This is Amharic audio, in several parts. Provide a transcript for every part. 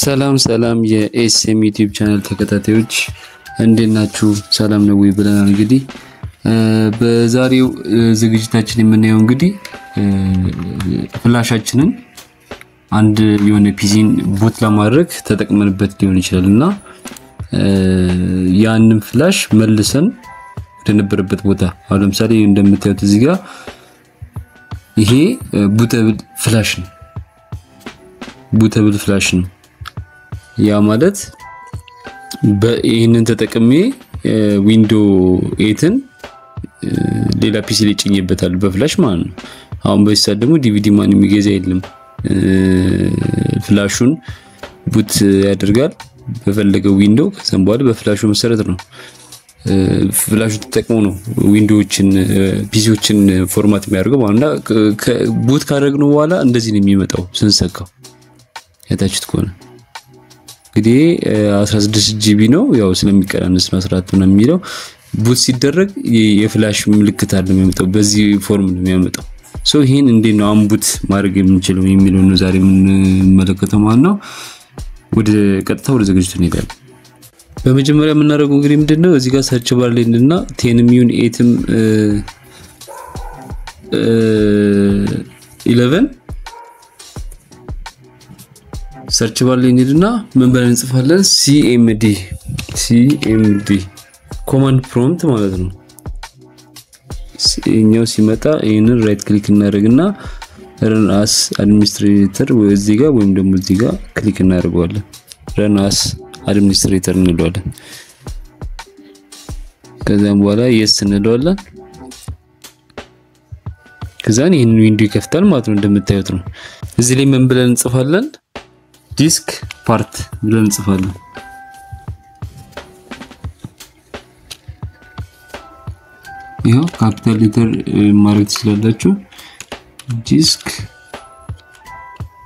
ሰላም የኤስኤም ዩቲዩብ ቻናል ተከታታዮች እንዴት ናችሁ? ሰላም ነው ወይ ብለናል። እንግዲህ በዛሬው ዝግጅታችን የምናየው እንግዲህ ፍላሻችንን አንድ የሆነ ፒሲን ቡት ለማድረግ ተጠቅመንበት ሊሆን ይችላልና ያንን ፍላሽ መልሰን ወደነበረበት ቦታ አሁን ለምሳሌ እንደምታዩት እዚህ ጋር ይሄ ቡተብል ፍላሽ ነው። ያ ማለት በእነን ተጠቅሜ ዊንዶ 8ን ሌላ ፒሲ ላይ ጭኝበታል በፍላሽ ማለት ነው። አሁን በዚህ ሰዓት ደግሞ ዲቪዲ ማን የሚገዛ የለም። ፍላሹን ቡት ያደርጋል በፈለገው ዊንዶ ከዛም በኋላ በፍላሹ መሰረት ነው ፍላሹ ተጠቅሞ ነው ዊንዶዎችን ፒሲዎችን ፎርማት የሚያደርገው ማለት ነው። ቡት ካደረግነው በኋላ እንደዚህ ነው የሚመጣው ስንሰካው ያታችሁት ከሆነ እንግዲህ 16 ጂቢ ነው ያው ስለሚቀናነስ ነው 14 ነው የሚለው ቡት ሲደረግ የፍላሽ ምልክት አለ የሚመጣው በዚህ ፎርም ነው የሚያመጣው። ሶ ይሄን እንዴት ነው አንቡት ማድረግ የምንችለው የሚለው ነው ዛሬ ምን መለከተው ማለት ነው። ወደ ቀጥታ ወደ ዝግጅቱ እንሄዳለን። በመጀመሪያ የምናደርገው እንግዲህ ምንድነው እዚህ ጋር ሰርች ባር ላይ እና 10 ሚሊዮን 8 11 ሰርች ባር ላይ እንሂድና ምን ብለን እንጽፋለን cmd ኮማንድ ፕሮምፕት ማለት ነው። እኛው ሲመጣ ይሄንን ራይት ክሊክ እናደርግና run as administrator እዚህ ጋር ወይም ደግሞ እዚህ ጋር ክሊክ እናደርጋለን run as administrator እንለዋለን። ከዛም በኋላ yes እንለዋለን። ከዛን ይሄንን ዊንዶው ይከፍታል ማለት ነው እንደምታዩት ነው። እዚህ ላይ ምን ብለን እንጽፋለን ዲስክ ፓርት ብለን እንጽፋለን። ይሄው ካፒታል ሌተር ማድረግ ትችላላችሁ ዲስክ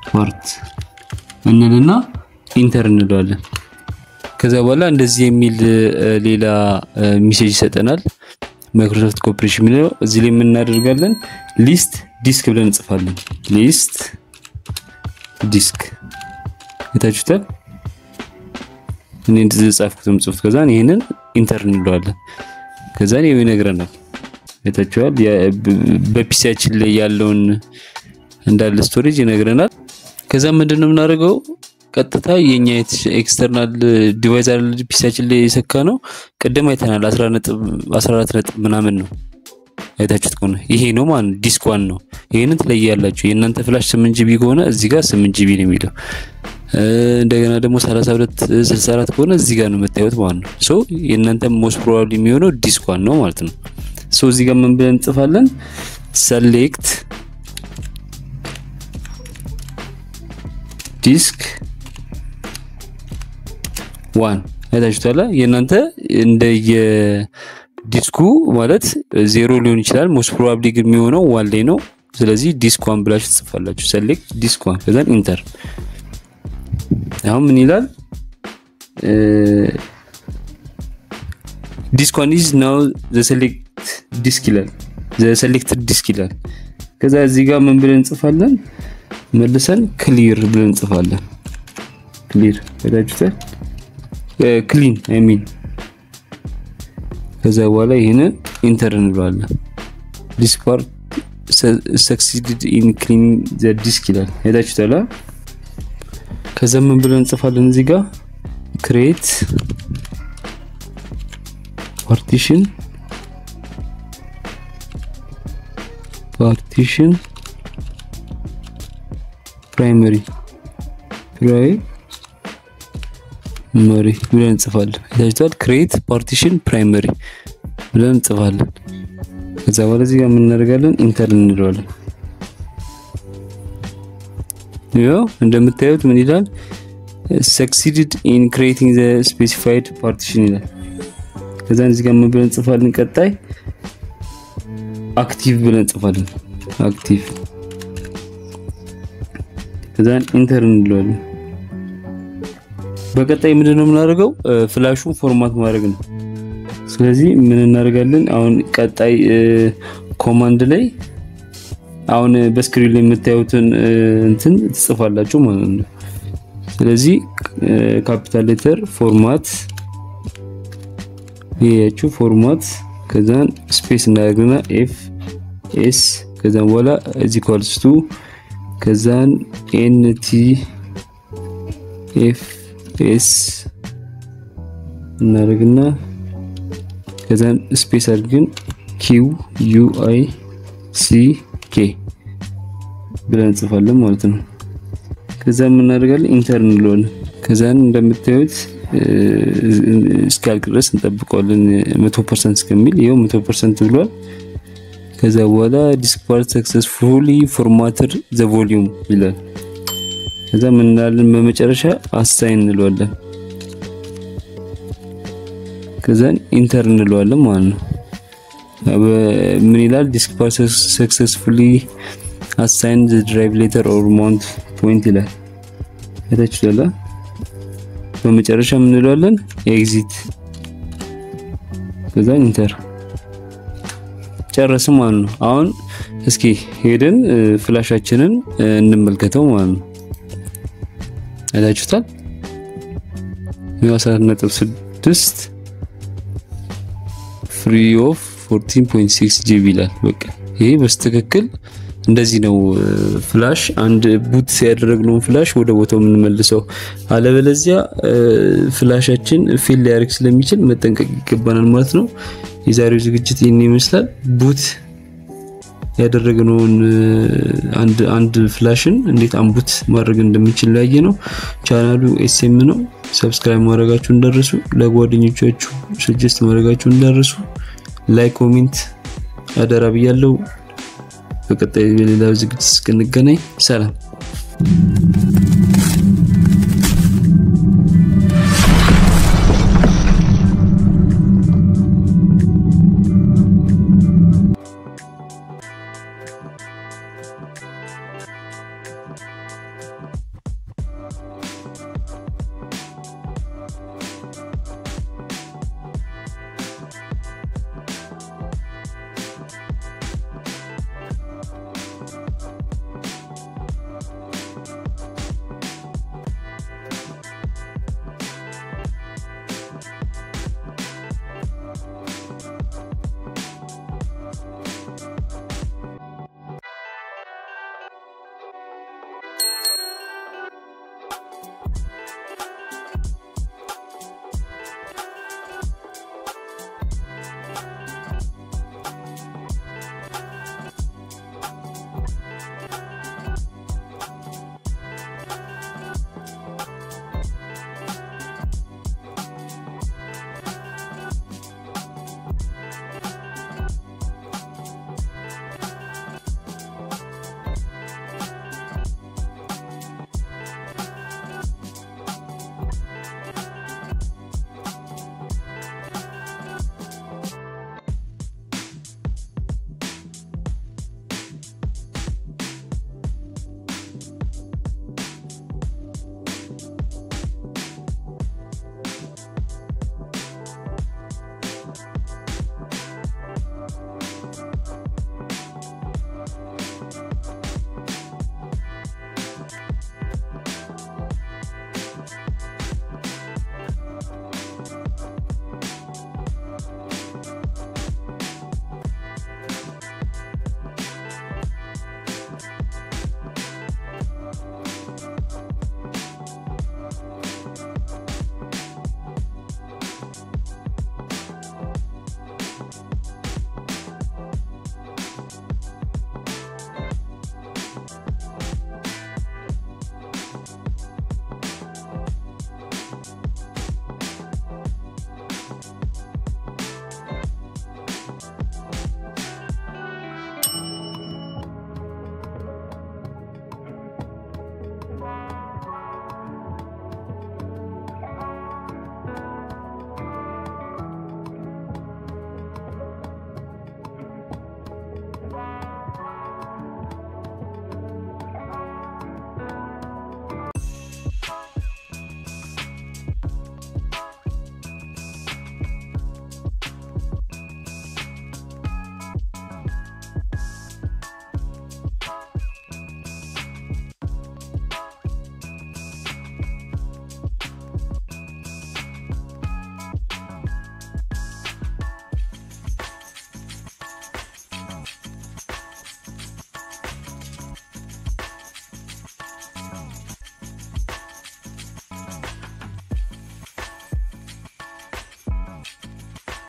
ፓርት እንልና ኢንተር እንለዋለን። ከዛ በኋላ እንደዚህ የሚል ሌላ ሜሴጅ ይሰጠናል ማይክሮሶፍት ኮርፖሬሽን ነው። እዚህ ላይ ምን እናደርጋለን ሊስት ዲስክ ብለን እንጽፋለን ሊስት ዲስክ የታችሁታል እኔ እንደዚህ ጻፍኩትም ጽሁፍ ከዛን ይሄንን ኢንተር እንለዋለን። ከዛን ይሄው ይነግረናል የታችኋል በፒሲያችን ላይ ያለውን እንዳለ ስቶሬጅ ይነግረናል። ከዛ ምንድነው የምናደርገው ቀጥታ የኛ ኤክስተርናል ዲቫይስ አለ ፒሲያችን ላይ የሰካ ነው ቀደም አይተናል 14 ነጥብ ምናምን ነው አይታችሁት ከሆነ ይሄ ነው ማለት ዲስክ 1 ነው። ይሄንን ትለያላችሁ የእናንተ ፍላሽ 8 ጂቢ ከሆነ እዚህ ጋር 8 ጂቢ ነው የሚለው እንደገና ደግሞ 32 64 ከሆነ እዚህ ጋር ነው መታየት ማለት ነው። ሶ የእናንተ ሞስት ፕሮባብሊ የሚሆነው ዲስክ 1 ነው ማለት ነው። ሶ እዚህ ጋር ምን ብለን እንጽፋለን select disk 1 አይታችሁታል የእናንተ እንደ የዲስኩ ማለት 0 ሊሆን ይችላል ሞስት ፕሮባብሊ ግን የሚሆነው 1 ላይ ነው። ስለዚህ ዲስክ 1 ብላችሁ ጽፋላችሁ select disk 1 ከዛን ኢንተር አሁን ምን ይላል disk 1 is now the selected disk ይላል። ከዛ እዚህ ጋር ምን ብለን እንጽፋለን መልሰን clear ብለን እንጽፋለን clear አይታችሁታል clean I mean ከዛ በኋላ ይሄንን ኢንተር እንለዋለን this part succeeded in cleaning the disk ይላል አይታችሁታል። ከዛ ምን ብለን እንጽፋለን እዚህ ጋር create partition primary ብለን እንጽፋለን አይታችሁታል create partition primary ብለን እንጽፋለን። ከዛ በኋላ እዚህ ጋር ምን እናደርጋለን ኢንተር እንለዋለን። ያው እንደምታዩት ምን ይላል succeeded in creating the specified partition ይላል። ከዛ እዚህ ጋር ምን ብለን እንጽፋለን ቀጣይ active ብለን እንጽፋለን active ከዛ ኢንተር እንለዋለን። በቀጣይ ምንድነው የምናደርገው ፍላሹን ፎርማት ማድረግ ነው። ስለዚህ ምን እናደርጋለን አሁን ቀጣይ ኮማንድ ላይ አሁን በስክሪን ላይ የምታዩትን እንትን ትጽፋላችሁ ማለት ነው። ስለዚህ ካፒታል ሌተር ፎርማት ይሄያችሁ ፎርማት ከዛን ስፔስ እናደርግና ኤፍ ኤስ ከዛን በኋላ እዚ ኢኳልስ ቱ ከዛን ኤንቲ ኤፍ ኤስ እናደርግና ከዛን ስፔስ አድርገን ኪው ዩ አይ ሲ ኬ ብለን እንጽፋለን ማለት ነው። ከዛ ምን እናደርጋለን ኢንተር እንለዋለን። ከዛን እንደምታዩት እስካልቅ ድረስ እንጠብቀዋለን 100% እስከሚል ይሄው 100% ብሏል። ከዛ በኋላ disk part successfully formatted the volume ይላል። ከዛ ምን እናለን በመጨረሻ አሳይን እንለዋለን። ከዛን ኢንተር እንለዋለን ማለት ነው። ምን ይላል disk part successfully assigned the drive letter or mount point ይላል። እታችኋላ በመጨረሻ ምን እንለዋለን ኤግዚት ከዛ ኢንተር ጨረስን ማለት ነው። አሁን እስኪ ሄደን ፍላሻችንን እንመልከተው ማለት ነው። እታችሁታል 14.6 free of 14.6 GB ይላል። በቃ ይሄ በስተክክል እንደዚህ ነው ፍላሽ አንድ ቡት ያደረግነው ፍላሽ ወደ ቦታው የምንመልሰው። አለበለዚያ ፍላሻችን ፌል ሊያደርግ ስለሚችል መጠንቀቅ ይገባናል ማለት ነው። የዛሬው ዝግጅት ይሄን ይመስላል። ቡት ያደረግነውን አንድ ፍላሽን እንዴት አንቡት ማድረግ እንደምንችል ያየ ነው። ቻናሉ ኤስኤም ነው። ሰብስክራይብ ማድረጋችሁ እንዳትረሱ፣ ለጓደኞቻችሁ ሰጀስት ማድረጋችሁ እንዳትረሱ፣ ላይክ ኮሜንት አደራ ብያለሁ። በቀጣይ በሌላ ዝግጅት እስክንገናኝ ሰላም።